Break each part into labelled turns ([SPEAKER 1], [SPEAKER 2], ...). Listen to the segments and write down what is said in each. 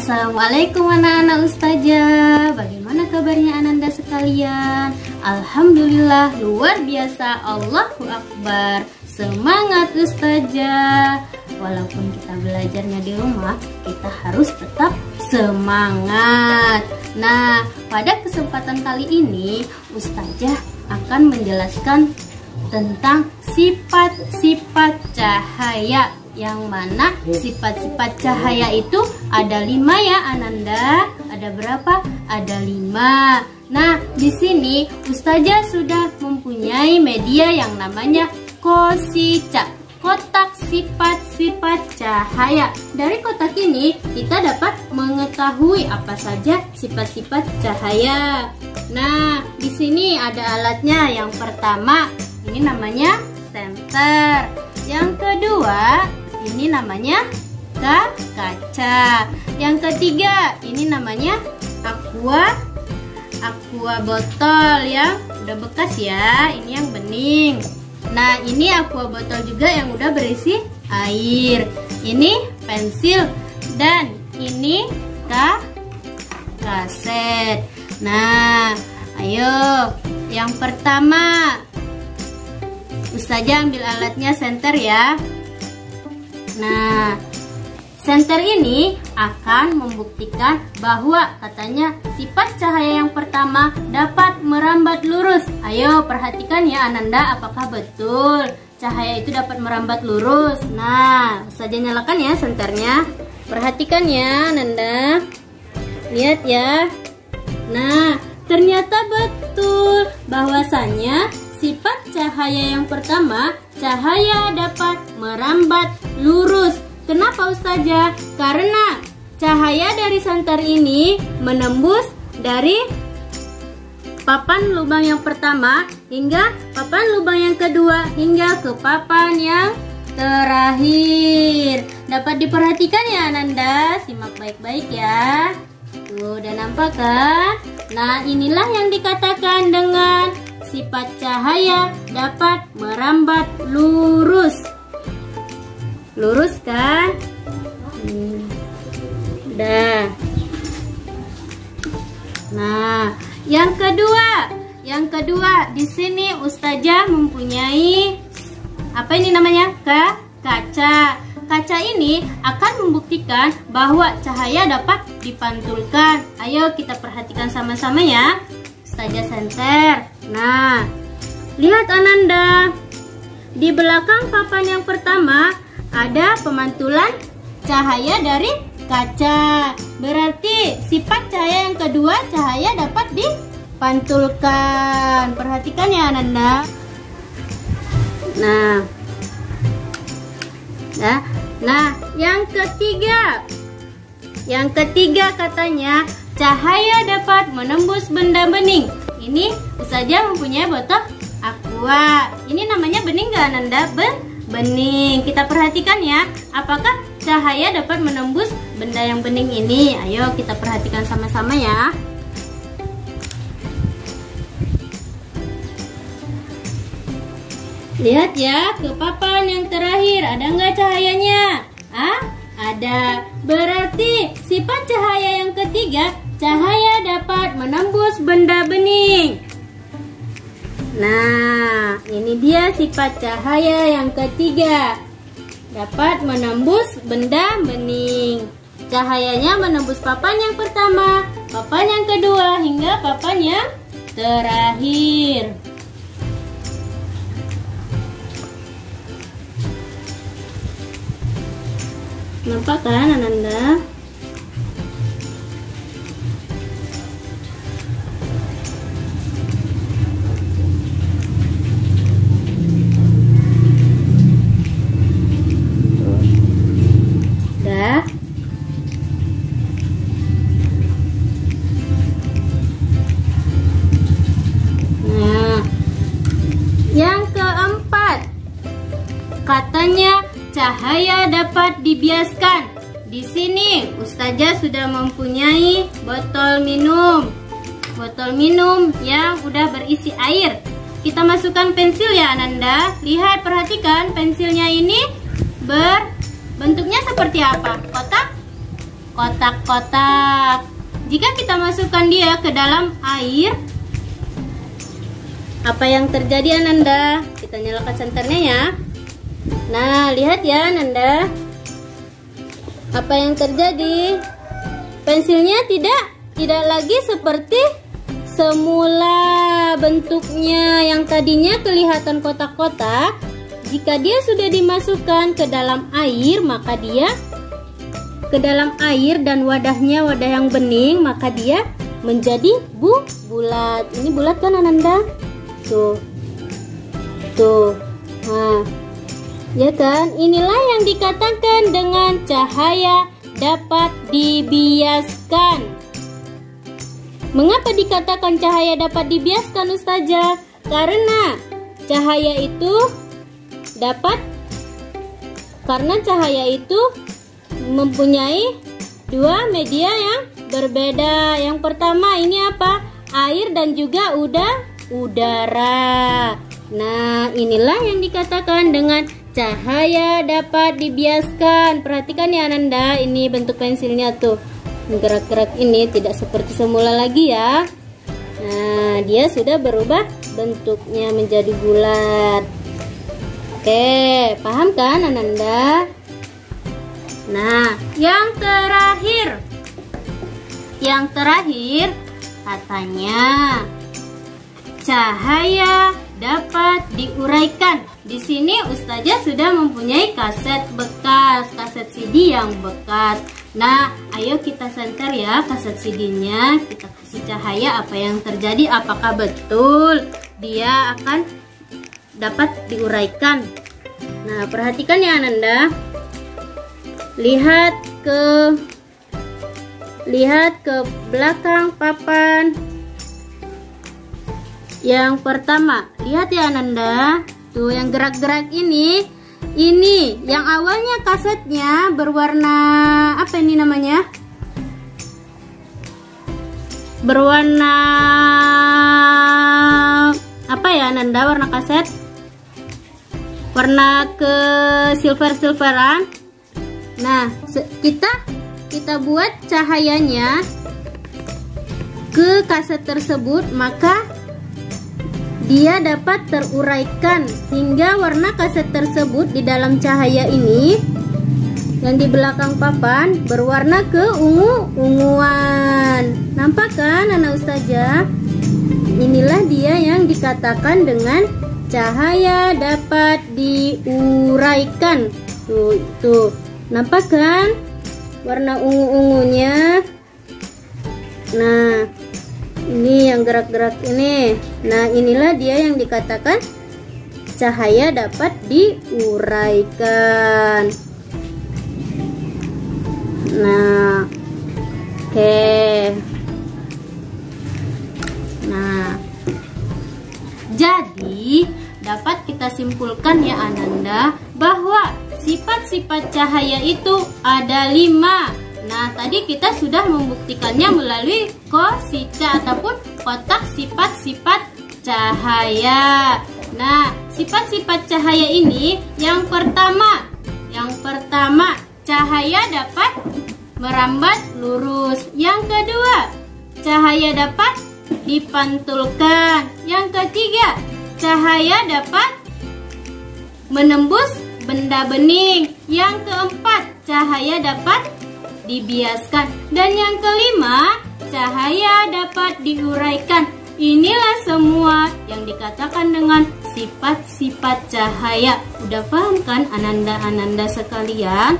[SPEAKER 1] Assalamualaikum anak-anak Ustazah. Bagaimana kabarnya Ananda sekalian? Alhamdulillah luar biasa, Allahu Akbar. Semangat Ustazah. Walaupun kita belajarnya di rumah, kita harus tetap semangat. Nah, pada kesempatan kali ini Ustazah akan menjelaskan tentang sifat-sifat cahaya, yang mana sifat-sifat cahaya itu ada 5 ya Ananda. Ada berapa? Ada 5. Nah, di sini Ustazah sudah mempunyai media yang namanya Kosica, kotak sifat-sifat cahaya. Dari kotak ini kita dapat mengetahui apa saja sifat-sifat cahaya. Nah, di sini ada alatnya. Yang pertama, ini namanya senter. Yang kedua, ini namanya kaca. Yang ketiga, ini namanya aqua botol yang udah bekas ya. Ini yang bening. Nah, ini aqua botol juga yang udah berisi air. Ini pensil dan ini kaset. Nah, ayo yang pertama Ustazah ambil alatnya senter ya. Nah, senter ini akan membuktikan bahwa katanya sifat cahaya yang pertama dapat merambat lurus. Ayo perhatikan ya Ananda, apakah betul cahaya itu dapat merambat lurus? Nah, Ustazah nyalakan ya senternya. Perhatikan ya Ananda. Lihat ya. Nah, ternyata betul bahwasanya sifat cahaya yang pertama, cahaya dapat merambat lurus. Kenapa Ustazah? Karena cahaya dari senter ini menembus dari papan lubang yang pertama hingga papan lubang yang kedua hingga ke papan yang terakhir. Dapat diperhatikan ya Ananda, simak baik-baik ya. Tuh, udah nampak kan? Nah, inilah yang dikatakan dengan sifat cahaya dapat merambat lurus. Lurus kan? Udah. Nah, yang kedua di sini Ustazah mempunyai apa ini namanya? Kaca. Kaca ini akan membuktikan bahwa cahaya dapat dipantulkan. Ayo kita perhatikan sama-sama ya. Ustazah senter. Nah, lihat Ananda. Di belakang papan yang pertama ada pemantulan cahaya dari kaca. Berarti sifat cahaya yang kedua, cahaya dapat dipantulkan. Perhatikan ya Ananda. Nah, yang ketiga katanya cahaya dapat menembus benda bening. Ini Ustazah mempunyai botol aqua. Ini namanya bening gak Ananda? Bening. Kita perhatikan ya, apakah cahaya dapat menembus benda yang bening ini? Ayo kita perhatikan sama-sama ya. Lihat ya ke papan yang terakhir, ada nggak cahayanya? Ada. Berarti sifat cahaya yang ketiga, cahaya dapat menembus benda bening. Nah, ini dia sifat cahaya yang ketiga, dapat menembus benda bening. Cahayanya menembus papan yang pertama, papan yang kedua, hingga papan yang terakhir. Nampak kan Ananda? Udah. Nah, yang keempat, katanya cahaya dapat dibiaskan. Di sini Ustazah sudah mempunyai botol minum. Botol minum yang udah berisi air. Kita masukkan pensil ya Ananda. Lihat, perhatikan pensilnya ini bentuknya seperti apa? Kotak kotak-kotak. Jika kita masukkan dia ke dalam air, apa yang terjadi Ananda? Kita nyalakan senternya ya. Nah, lihat ya Ananda. Apa yang terjadi? Pensilnya tidak lagi seperti semula bentuknya yang tadinya kelihatan kotak-kotak. Jika dia sudah dimasukkan ke dalam air, maka dia ke dalam air dan wadahnya wadah yang bening, maka dia menjadi bulat. Ini bulat kan Ananda? Tuh. Nah, ya kan? Inilah yang dikatakan dengan cahaya dapat dibiaskan. Mengapa dikatakan cahaya dapat dibiaskan, Ustazah? Karena cahaya itu mempunyai dua media yang berbeda. Yang pertama ini apa? Air dan juga udara. Nah, inilah yang dikatakan dengan cahaya dapat dibiaskan. Perhatikan ya Ananda, ini bentuk pensilnya tuh. Gerak-gerak ini tidak seperti semula lagi ya. Nah, dia sudah berubah bentuknya menjadi bulat. Oke, paham kan Ananda? Nah, yang terakhir katanya cahaya dapat diuraikan. Di sini Ustazah sudah mempunyai kaset bekas, kaset CD yang bekas. Nah, ayo kita senter ya kaset CD-nya, kita kasih cahaya, apa yang terjadi, apakah betul dia akan dapat diuraikan. Nah, perhatikan ya Ananda. Lihat ke belakang papan. Yang pertama, lihat ya Ananda. Tuh yang gerak-gerak ini yang awalnya kasetnya berwarna apa ini namanya? Berwarna apa ya Ananda, warna kaset? Warna ke silver-silveran. Nah, kita buat cahayanya ke kaset tersebut, maka dia dapat teruraikan hingga warna kaset tersebut di dalam cahaya ini yang di belakang papan berwarna keungu-unguan. Nampak kan anak Ustazah? Inilah dia yang dikatakan dengan cahaya dapat diuraikan. Tuh. Nampak kan warna ungu-ungunya? Nah, ini yang gerak-gerak ini. Nah, inilah dia yang dikatakan cahaya dapat diuraikan. Nah, oke. Nah, jadi dapat kita simpulkan ya Ananda bahwa sifat-sifat cahaya itu ada 5. Nah, tadi kita sudah membuktikannya melalui kosica ataupun kotak sifat-sifat cahaya. Nah, sifat-sifat cahaya ini yang pertama cahaya dapat merambat lurus. Yang kedua, cahaya dapat dipantulkan. Yang ketiga, cahaya dapat menembus benda bening. Yang keempat, cahaya dapat dibiaskan. Dan yang kelima, cahaya dapat diuraikan. Inilah semua yang dikatakan dengan sifat-sifat cahaya. Udah paham kan Ananda-ananda sekalian?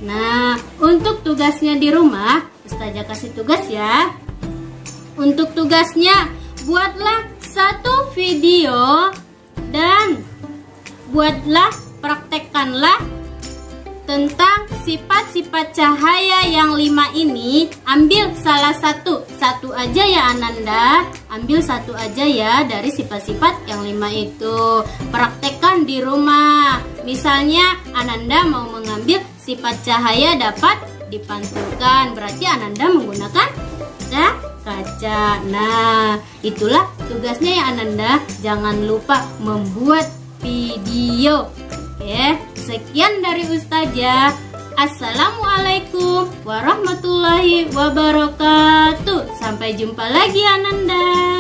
[SPEAKER 1] Nah, untuk tugasnya di rumah, Ustazah kasih tugas ya. Untuk tugasnya, buatlah satu video dan praktekkanlah tentang sifat-sifat cahaya yang 5 ini. Ambil salah satu aja ya Ananda. Ambil satu aja ya dari sifat-sifat yang 5 itu. Praktekkan di rumah. Misalnya Ananda mau mengambil sifat cahaya dapat dipantulkan, berarti Ananda menggunakan kaca. Nah, itulah tugasnya ya Ananda. Jangan lupa membuat video. Oke, sekian dari Ustazah. Assalamualaikum warahmatullahi wabarakatuh. Sampai jumpa lagi Ananda.